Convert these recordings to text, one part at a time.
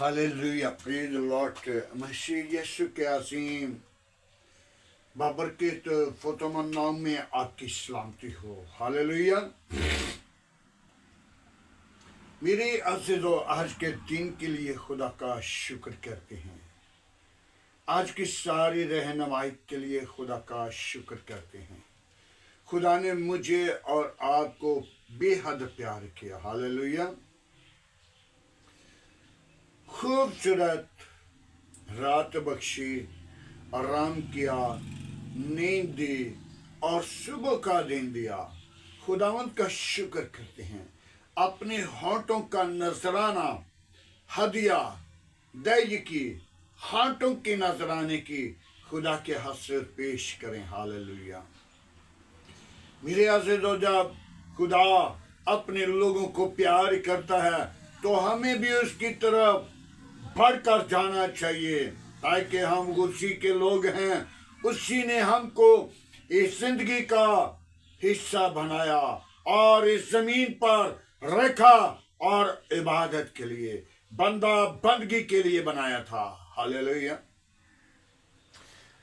Hallelujah, praise lord. मसीह यीशु के अजीम बाबरकत फतोमन नाम में आपकी सलामती हो। हालेलुया। मेरे अज़ीज़ों, आज के दिन के लिए खुदा का शुक्र करते हैं। आज की सारी रहनुमाई के लिए खुदा का शुक्र करते हैं। खुदा ने मुझे और आपको बेहद प्यार किया। हालेलुया। खूबसूरत रात बख्शी, आराम किया, नींद दी और सुबह का दिन दिया। खुदावंद का शुक्र करते हैं। अपने होंठों का नजराना हदिया दई की, होंठों के नजराने की खुदा के हाथ पेश करें। हालेलुया। मेरे अज़ीज़ों, जब खुदा अपने लोगों को प्यार करता है तो हमें भी उसकी तरफ बढ़कर जाना चाहिए, ताकि हम उसी के लोग हैं। उसी ने हमको इस जिंदगी का हिस्सा बनाया और इस जमीन पर रखा और इबादत के लिए, बंदा बंदगी के लिए बनाया था। हालेलुया।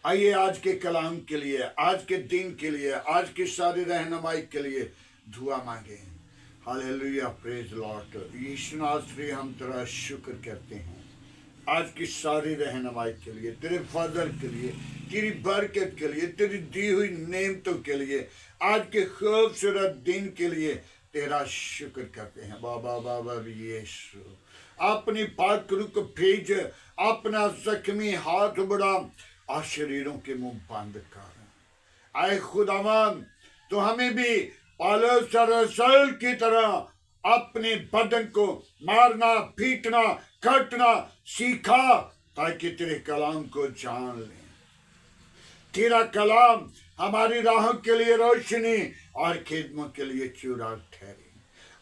आइए आज के कलाम के लिए, आज के दिन के लिए, आज की सारी रहनुमाई के लिए दुआ मांगे। Hallelujah, praise Lord. यीशु नासरी, हम तेरा शुक्र करते हैं आज की सारी रहनुमाई के लिए, तेरे फजल के लिए, तेरी बरकत के लिए, तेरी दी हुई नेमतों के लिए, आज के खूबसूरत दिन के लिए तेरा शुक्र करते हैं। बाबा बाबा यीशु, अपनी पाक रूह को भेज, अपना जख्मी हाथ बढ़ा और शरीरों के मुंह बंद कर। आए खुदावन, तो हमें भी पौलुस रसूल की तरह अपने बदन को मारना, पीटना, काटना सीखा, ताकि तेरे कलाम को जान लें। तेरा कलाम हमारी राहों के लिए रोशनी और खिदमत के लिए चिराग ठहरे।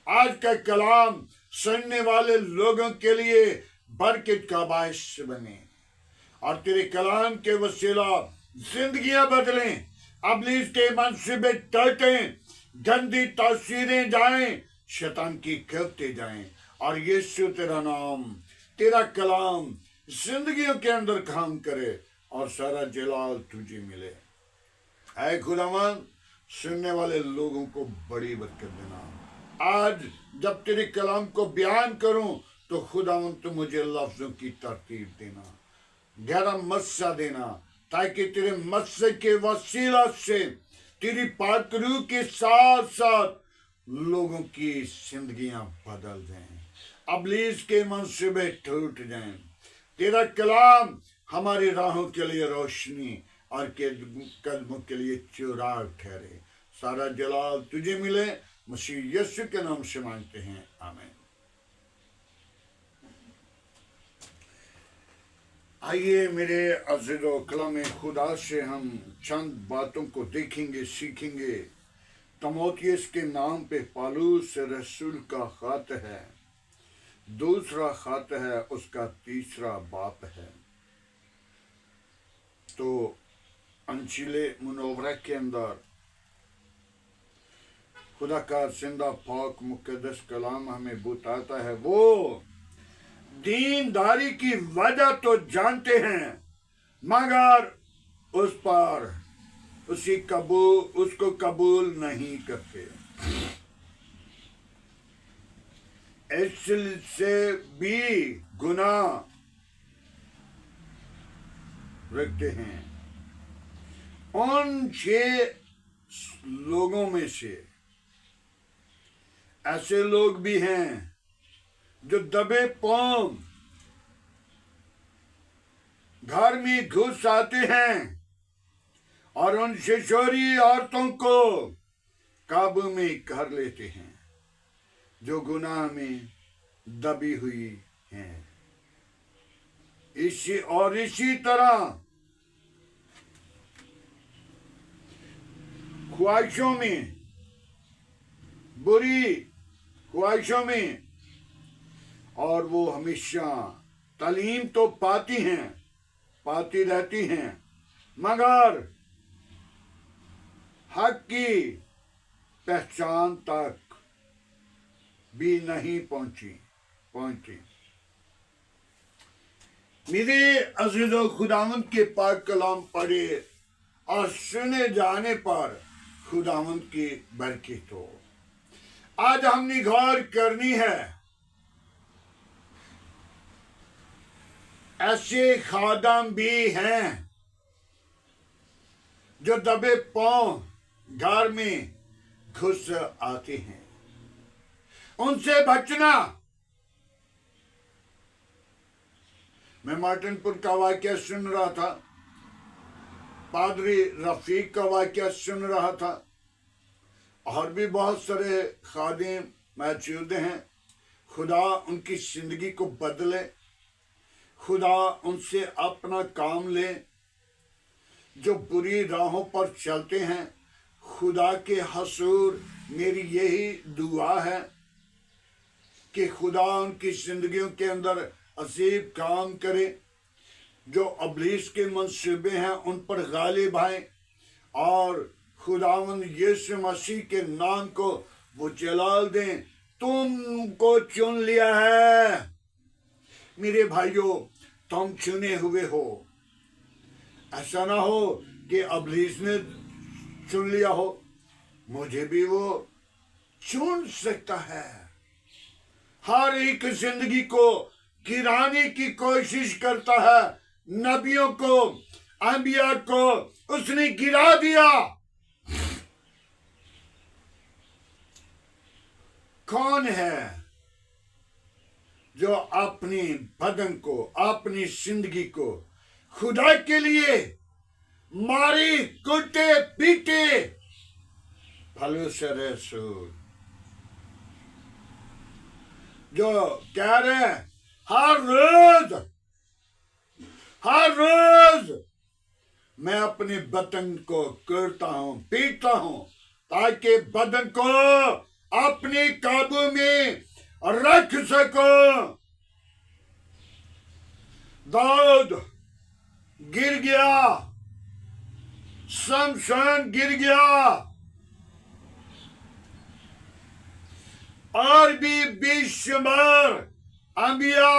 आज का कलाम सुनने वाले लोगों के लिए बरकत का बायस बने और तेरे कलाम के वसीला जिंदगियां बदलें, इब्लीस के मंसूबे टूटें, गंदी तासीरें जाएं, शैतान की गिरफ्तें जाएं और यीशु तेरा नाम, तेरा कलाम जिंदगियों के अंदर काम करे और सारा जलाल तुझे मिले। ऐ खुदावन, सुनने वाले लोगों को बड़ी बरकत देना। आज जब तेरे कलाम को बयान करूं तो खुदावन तो मुझे लफ्जों की तरतीब देना, गहरा मस्सा देना, ताकि तेरे मस्से के वसीला से तेरी पाक रूह के साथ साथ लोगों की जिंदगियां बदल जाएं, इब्लीस के मंसूबे टूट जाएं। तेरा कलाम हमारी राहों के लिए रोशनी और कदमों के लिए चिराग ठहरे। सारा जलाल तुझे मिले। मसीह यीशु के नाम से मांगते हैं, आमीन। आइए मेरे अज़ीज़ों, कलाम खुदा से हम चंद बातों को देखेंगे, सीखेंगे। तीमुथियुस के नाम पे पौलुस रसूल का खत है, दूसरा खत है, उसका तीसरा बाप है। तो अंजीले मुनव्वरा के अंदर खुदा का जिंदा पाक मुकद्दस कलाम हमें बताता है, वो दीनदारी की वजह तो जानते हैं, मगर उस पर उसको कबूल नहीं करते, इससे भी गुनाह रखते हैं। उन 6 लोगों में से ऐसे लोग भी हैं जो दबे पांव घर में घुस आते हैं और उन शिशोरी औरतों को काबू में कर लेते हैं जो गुनाह में दबी हुई हैं। इसी तरह ख्वाहिशों में, बुरी ख्वाहिशों में, और वो हमेशा तालीम तो पाती रहती हैं, मगर हक की पहचान तक भी नहीं पहुंची। मेरे अजीजों, खुदावंद के पाक कलाम पढ़े और सुने जाने पर खुदावंद की बरकत हो। आज हमने गौर करनी है, ऐसे खादम भी हैं जो दबे पांव घर में घुस आते हैं, उनसे बचना। मैं मार्टिनपुर का वाक्य सुन रहा था, पादरी रफीक का वाक्य सुन रहा था, और भी बहुत सारे खादिम मौजूद हैं। खुदा उनकी जिंदगी को बदले, खुदा उनसे अपना काम ले। जो बुरी राहों पर चलते हैं, खुदा के हसूर मेरी यही दुआ है कि खुदा उनकी जिंदगियों के अंदर अजीब काम करे। जो इब्लीस के मंसूबे हैं उन पर गालिब आए, और खुदावंद यीशु मसीह के नाम को वो जलाल दें। तुमको चुन लिया है मेरे भाइयों, तुम चुने हुए हो। ऐसा ना हो कि इब्लीस ने चुन लिया हो, मुझे भी वो चुन सकता है। हर एक जिंदगी को गिराने की कोशिश करता है। नबियों को, अंबिया को उसने गिरा दिया। कौन है जो अपनी बदन को, अपनी जिंदगी को खुदा के लिए मारे, कुटे, पीटे? पौलुस रसूल जो कह रहे हैं, हर रोज मैं अपने बदन को करता हूं, पीटता हूं, ताकि बदन को अपने काबू में रख सकूं। दाऊद गिर गया, शमशान गिर गया, और भी बेशुमार अंबिया,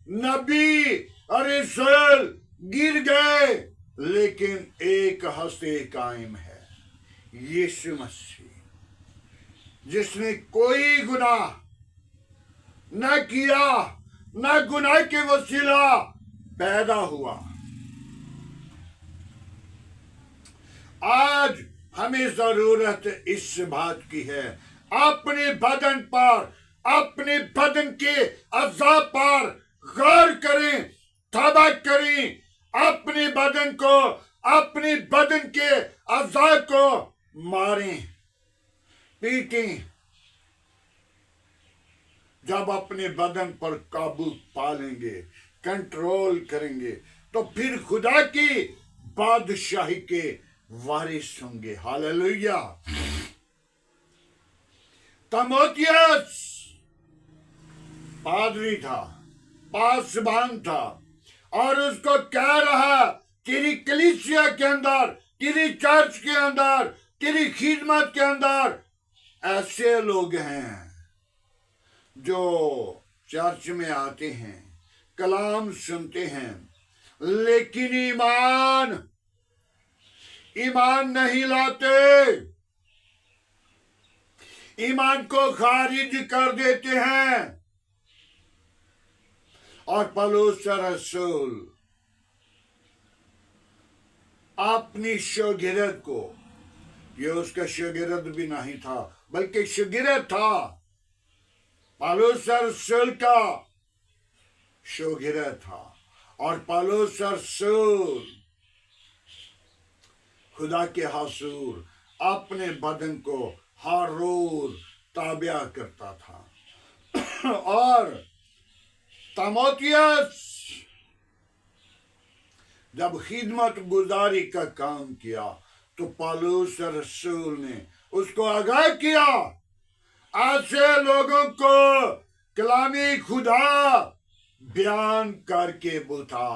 नबी और रसूल गिर गए, लेकिन एक हस्ती कायम है, यीशु मसीह, जिसने कोई गुनाह न किया, न गुनाह के वसीला पैदा हुआ। आज हमें जरूरत इस बात की है, अपने बदन पर, अपने बदन के अज़ा पर गौर करें, तौबा करें। अपने बदन को, अपने बदन के अज़ा को मारें, पीटें। जब अपने बदन पर काबू पालेंगे, कंट्रोल करेंगे, तो फिर खुदा की बादशाही के वारिस होंगे। हालेलुया। तीमुथियुस पादरी था, पासबान था, और उसको कह रहा, तेरी कलीसिया के अंदर, तेरी चर्च के अंदर, तेरी खिदमत के अंदर ऐसे लोग हैं जो चर्च में आते हैं, कलाम सुनते हैं, लेकिन ईमान नहीं लाते, ईमान को खारिज कर देते हैं। और पौलुस रसूल अपनी शागिर्द को, ये उसका शागिर्द भी नहीं था बल्कि शागिर्द था, पौलुस रसूल का शागिर्द था, और पौलुस रसूल खुदा के हसूर अपने बदन को हर रोज ताबिया करता था। और तीमुथियुस जब खिदमत गुजारी का काम किया, तो पौलुस रसूल ने उसको आगाह किया, ऐसे लोगों को कलामी खुदा बयान करके बता।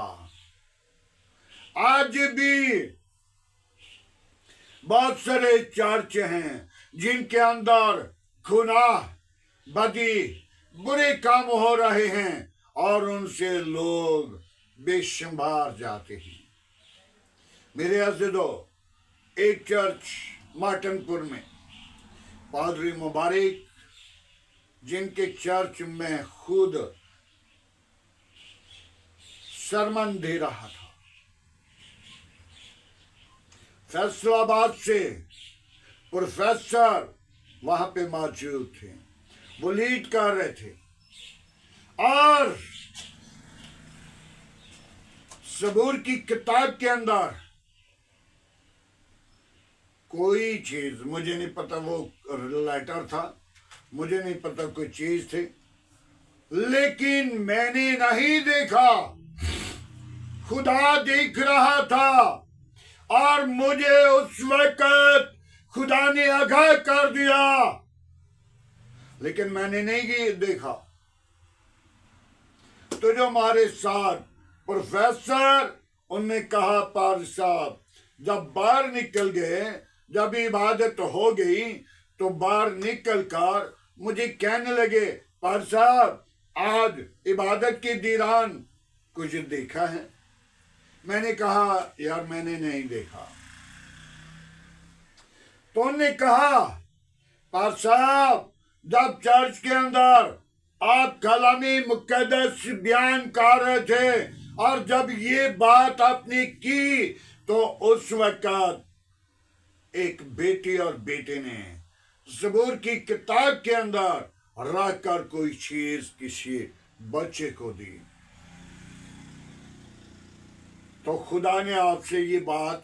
आज भी बहुत सारे चर्च हैं जिनके अंदर गुनाह, बदी, बुरे काम हो रहे हैं, और उनसे लोग बेशुमार जाते हैं। मेरे अज़ीज़ों, एक चर्च मार्टनपुर में पादरी मुबारक, जिनके चर्च में खुद सरमन दे रहा था, फैसलाबाद से प्रोफेसर वहां पे मौजूद थे, वो लीड कर रहे थे। और सबूर की किताब के अंदर कोई चीज, मुझे नहीं पता वो लेटर था, मुझे नहीं पता कोई चीज थी, लेकिन मैंने नहीं देखा, खुदा देख रहा था। और मुझे उस वक्त खुदा ने आगाह कर दिया, लेकिन मैंने नहीं देखा। तो जो हमारे साथ प्रोफेसर, उनने कहा पादरी साहब, जब बाहर निकल गए, जब इबादत हो गई, तो बाहर निकल कर मुझे कहने लगे, पादरी साहब आज इबादत के दौरान कुछ देखा है? मैंने कहा यार मैंने नहीं देखा। तो उन्होंने कहा, पादरी साहब जब चर्च के अंदर आप कलामी मुकद्दस बयान कर रहे थे, और जब ये बात आपने की, तो उस वक्त एक बेटी और बेटे ने ज़बूर की किताब के अंदर रख कर कोई चीज किसी बच्चे को दी। तो खुदा ने आपसे ये बात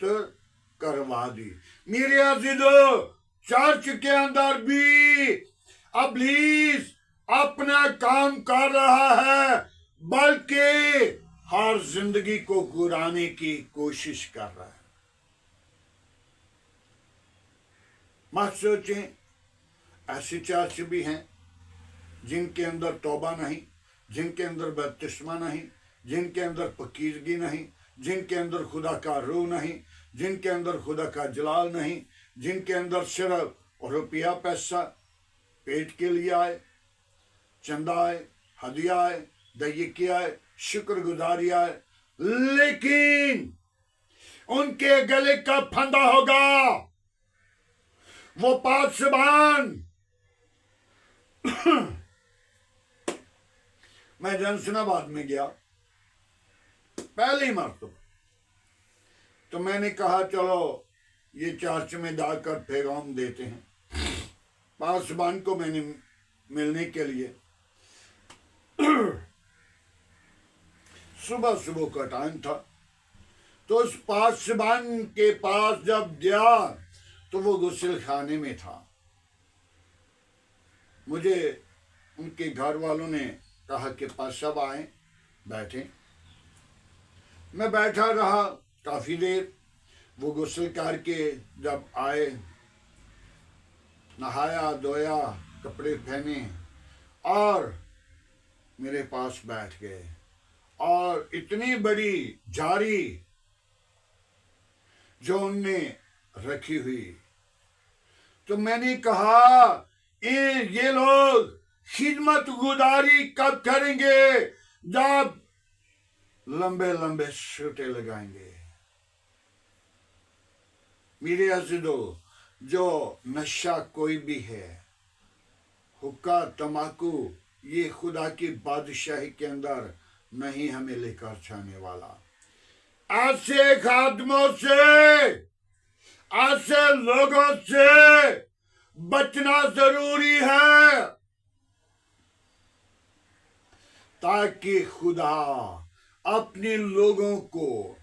करवा दी। मेरे अज़ीज़ों, चर्च के अंदर भी इब्लीस अपना काम कर रहा है, बल्कि हर जिंदगी को गुराने की कोशिश कर रहा है। मत सोचें, ऐसे चर्च भी हैं जिनके अंदर तौबा नहीं, जिनके अंदर बपतिस्मा नहीं, जिनके अंदर पकीज़गी नहीं, जिनके अंदर खुदा का रूह नहीं, जिनके अंदर खुदा का जलाल नहीं, जिनके अंदर सिर्फ रुपया पैसा पेट के लिए आए, चंदा आए, हदिया आए, दयिकी आए, शुक्रगुजारी आए, लेकिन उनके गले का फंदा होगा वो पासबान। मैं जनसनाबाद में गया पहली मरतबा, तो मैंने कहा चलो ये चर्च में जाकर पैगाम देते हैं। पासबान को मैंने मिलने के लिए सुबह सुबह का टाइम था, तो उस पासबान के पास जब गया तो वो गुस्ल खाने में था। मुझे उनके घर वालों ने कहा कि पास सब आए, बैठे। मैं बैठा रहा काफी देर। वो गुस्ल करके जब आए, नहाया धोया, कपड़े पहने और मेरे पास बैठ गए, और इतनी बड़ी जारी जो उनने रखी हुई, तो मैंने कहा ये लोग खिदमत गुजारी कब करेंगे जब लंबे लंबे सूटे लगाएंगे। मेरे अज़ीज़ों, जो नशा कोई भी है, हुक्का तमाकू, ये खुदा की बादशाही के अंदर नहीं हमें लेकर जाने वाला। ऐसे खादमों से, ऐसे लोगों से बचना जरूरी है, ताकि खुदा अपने लोगों को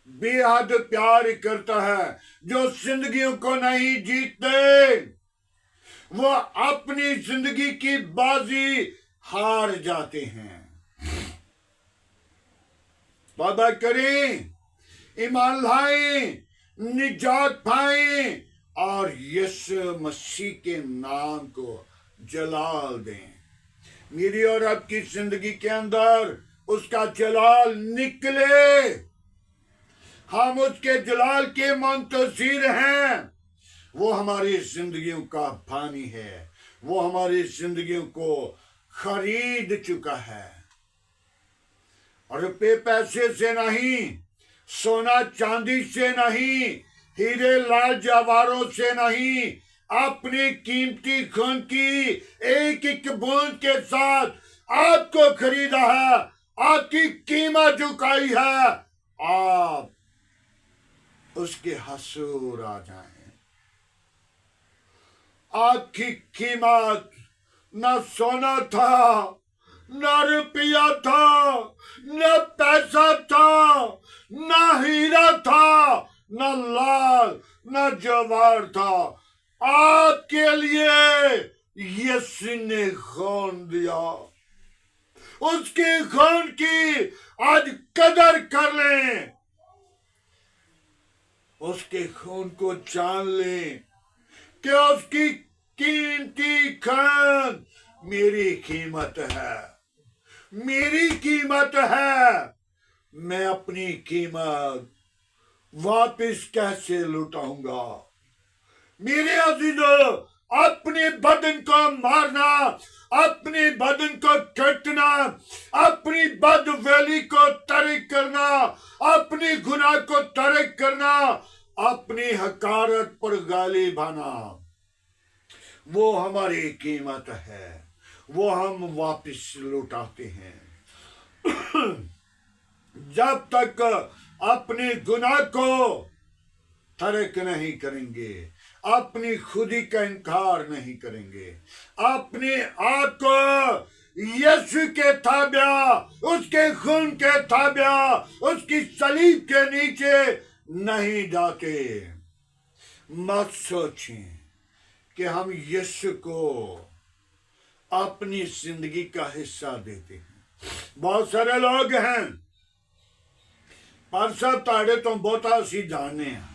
बेहद प्यार करता है। जो जिंदगियों को नहीं जीतते, वो अपनी जिंदगी की बाजी हार जाते हैं। तौबा करें, ईमान लाएं, निजात पाएं और यीशु मसीह के नाम को जलाल दें। मेरी और आपकी जिंदगी के अंदर उसका जलाल निकले। हम उसके जलाल के मुंतज़िर हैं। वो हमारी जिंदगियों का पानी है, वो हमारी जिंदगियों को खरीद चुका है। रुपये पैसे से नहीं, सोना चांदी से नहीं, हीरे लाल जवाहरों से नहीं, अपनी कीमती खून की एक एक बूंद के साथ आपको खरीदा है, आपकी कीमत चुकाई है। आप उसके हसूर आ जाएं। आपकी कीमत न सोना था, न रुपया था, न पैसा था, न हीरा था, न लाल, न जवाहर था। आपके लिए यीशु ने खून दिया। उसके खून की आज कदर कर लें, उसके खून को जान लें कि उसकी कीमती खून मेरी कीमत है, मेरी कीमत है। मैं अपनी कीमत वापस कैसे लुटाऊंगा? मेरे अजीजों, अपने बदन को मारना, अपने बदन को काटना, अपनी बदवेली को तर्क करना, अपनी गुनाह को तर्क करना, अपनी हकारत पर गाली बहाना, वो हमारी कीमत है, वो हम वापस लुटाते हैं। जब तक अपने गुनाह को तर्क नहीं करेंगे, अपनी खुदी का इनकार नहीं करेंगे, अपने आप को यीशु के ताबिया, उसके खून के ताबिया, उसकी सलीब के नीचे नहीं डालते, मत सोचें कि हम यीशु को अपनी जिंदगी का हिस्सा देते हैं। बहुत सारे लोग हैं, पर साहब ताड़े तो बहुता सी जानने हैं,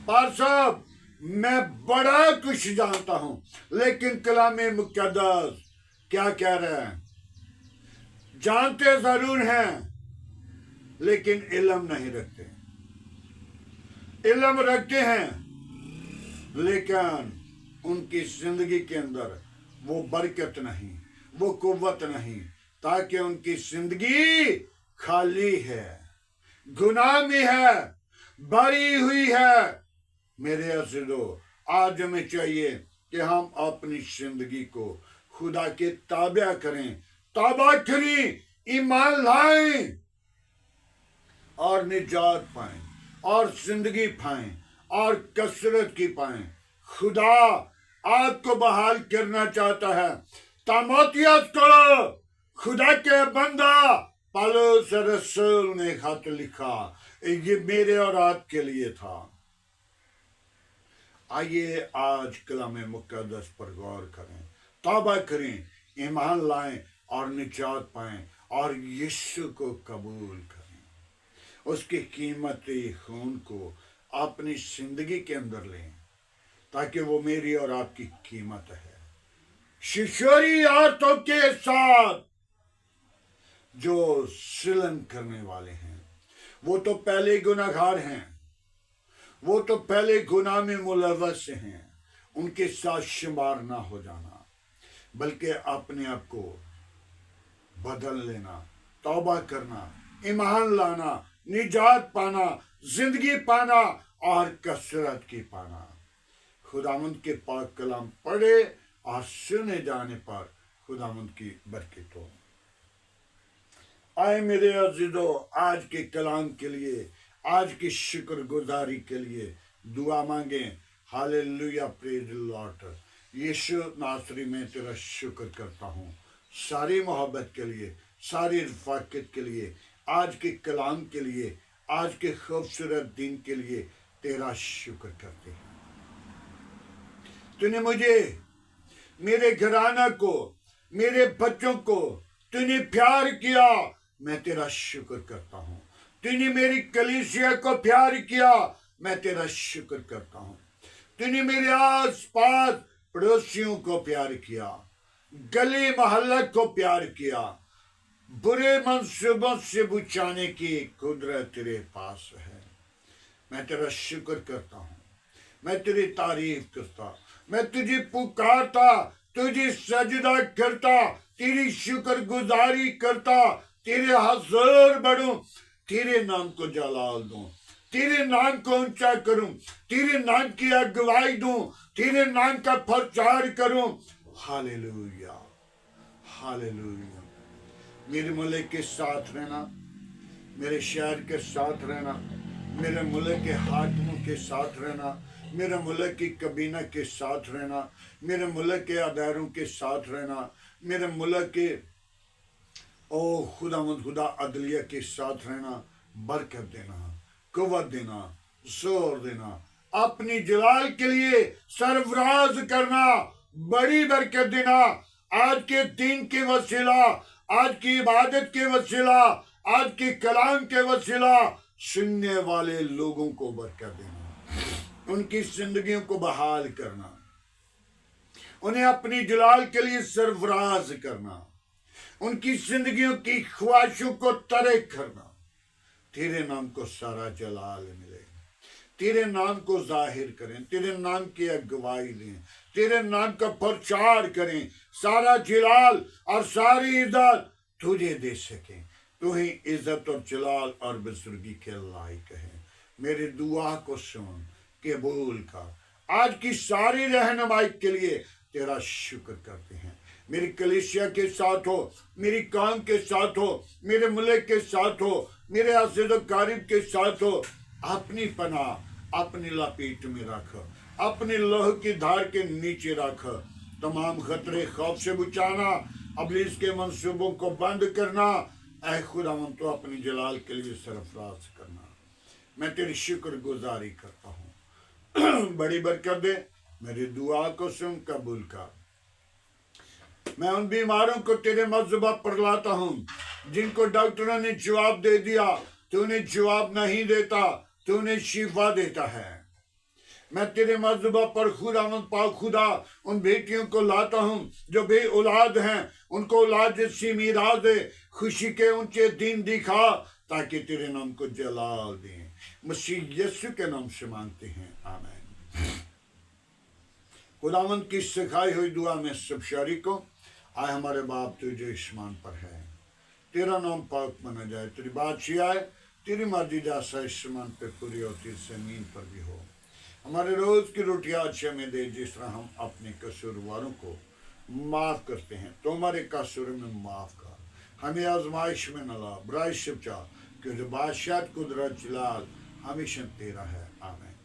पर साहब मैं बड़ा कुछ जानता हूं, लेकिन कलामे मुकद्दस क्या कह रहे हैं? जानते जरूर हैं, लेकिन इल्म नहीं रखते। इल्म रखते हैं, लेकिन उनकी जिंदगी के अंदर वो बरकत नहीं, वो कुव्वत नहीं, ताकि उनकी जिंदगी खाली है, गुनाह में है, भरी हुई है। मेरे अज़ीज़ों, आज हमें चाहिए कि हम अपनी जिंदगी को खुदा के ताबा करें, तौबा करें, ईमान लाएं और निजात पाएं और जिंदगी पाएं और कसरत की पाएं। खुदा आपको बहाल करना चाहता है। तीमुथियुस को खुदा के बंदा पौलुस रसूल ने खत लिखा, ये मेरे और आपके लिए था। आइए आज कलामे मुकद्दस पर गौर करें, तौबा करें, ईमान लाएं और निजात पाएं और यीशु को कबूल करें। उसके कीमती खून को अपनी जिंदगी के अंदर लें, ताकि वो मेरी और आपकी कीमत है। शिशोरी औरतों के साथ जो सिलन करने वाले हैं, वो तो पहले गुनाहगार हैं, वो तो पहले गुनाह में मुलव्वस हैं। उनके साथ शुमार ना हो जाना, बल्कि अपने आप को बदल लेना, तौबा करना, ईमान लाना, निजात पाना, जिंदगी पाना और कसरत की पाना। खुदावंद के पाक कलाम पढ़े और सुने जाने पर खुदावंद की बरकत हो। आए मेरे अज़ीज़ों, आज के कलाम के लिए, आज की शुक्रगुजारी के लिए दुआ मांगें। Hallelujah, praise the lord. Yeshu नासरी में तेरा शुक्र करता हूँ, सारी मोहब्बत के लिए, सारी रफ़ाकत के लिए, आज के कलाम के लिए, आज के खूबसूरत दिन के लिए तेरा शुक्र करते हैं। तूने मुझे, मेरे घराना को, मेरे बच्चों को तूने प्यार किया, मैं तेरा शुक्र करता हूँ। तूने मेरी कलीसिया को प्यार किया, मैं तेरा शुक्र करता हूँ। तूने मेरे आस पास पड़ोसियों को प्यार किया, गली मोहल्ला को प्यार किया। बुरे मंसूबों से बचाने की कुदरत तेरे पास है। मैं तेरा शुक्र करता हूँ, मैं तेरी तारीफ करता, मैं तुझे पुकारता, तुझे सजदा करता, तेरी शुक्रगुजारी करता, तेरे हाज़िर बढ़ूं, तेरे नाम को जलाल दूं, तेरे नाम को ऊंचा करूं, तेरे नाम की अगुवाई दूं, तेरे नाम का प्रचार करूं। Hallelujah, hallelujah. मेरे मुल्क के साथ रहना, मेरे शहर के साथ रहना, मेरे मुल्क के हाकिमों के साथ रहना, मेरे मुल्क की कबीना के साथ रहना, मेरे मुल्क के अदारों के साथ रहना, मेरे मुल्क के ओ खुदा अदलिया के साथ रहना, बरकत देना, कुव्वत देना, जोर देना, अपनी जलाल के लिए सरफराज करना, बड़ी बरकत देना। आज के दिन के वसीला, आज की इबादत के वसीला, आज के कलाम के वसीला सुनने वाले लोगों को बरकत देना, उनकी जिंदगियों को बहाल करना, उन्हें अपनी जलाल के लिए सरफराज करना, उनकी जिंदगियों की ख्वाहिशों को तरे करना। तेरे नाम को सारा जलाल मिले, तेरे नाम को जाहिर करें, तेरे नाम की अगुवाई दें, तेरे नाम का प्रचार करें। सारा जलाल और सारी इज्जत तुझे दे सकें। तू ही इज्जत और जलाल और बुजुर्गी के लायक है। मेरी दुआ को सुन, कबूल कर। आज की सारी रहनुमाई के लिए तेरा शुक्र करते हैं। मेरी कलीसिया के साथ हो, मेरी काम के साथ हो, मेरे मुल्क के साथ हो, मेरे अज़ीज़ कारिब के साथ हो। अपनी पनाह अपनी लपेट में रख, अपनी लौह की धार के नीचे रख। तमाम खतरे खौफ से बचाना, अबलीस के मंसूबों को बंद करना। ऐ खुदावंद तो अपनी जलाल के लिए सरफराज करना। मैं तेरी शुक्र गुजारी करता हूँ। बड़ी बरकत दे, मेरी दुआ को सुन, कबूल कर। मैं उन बीमारों को तेरे मज़हबा पर लाता हूँ जिनको डॉक्टरों ने जवाब दे दिया, तू उन्हें जवाब नहीं देता, तू उन्हें शिफा देता है। मैं तेरे मज़हबा पर खुदावंद पाक खुदा उन बेटियों को लाता हूँ जो बे औलाद हैं, उनको औलाद जैसी मीरास दे, खुशी के ऊंचे दिन दिखा, ताकि तेरे नाम को जलाल दें। मसीह यीशु के नाम से मांगते हैं, आमीन। खुदावंद की सिखाई हुई दुआ में सब शरीकों, आए हमारे बाप तू जो आसमान पर है, तेरा नाम पाक माना जाए, तेरी बादशाही आए, तेरी मर्जी जैसा आसमान पे पूरी होती जमीन पर भी हो। हमारे रोज की रोटी आज हमें दे, जिस तरह हम अपने कसूरवारों को माफ करते हैं, तो हमारे कसूर में माफ कर। हमें आजमाइश में न ला, बुराई से बचा, क्योंकि बादशाह कुदरत जलाल हमेशा तेरा है, आमीन।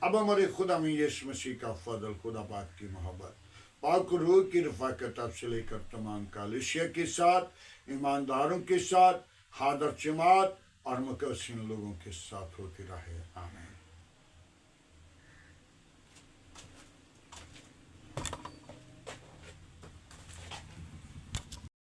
अब हमारे खुदा में यीशु मसीह का फजल, खुदा पाक की मोहब्बत, पाक रूह की रफ़ाकत अब से लेकर तमाम कलीसिया के साथ, ईमानदारों के साथ, हादर जमात और मुकस्सिन लोगों के साथ होती रहे, आमीन।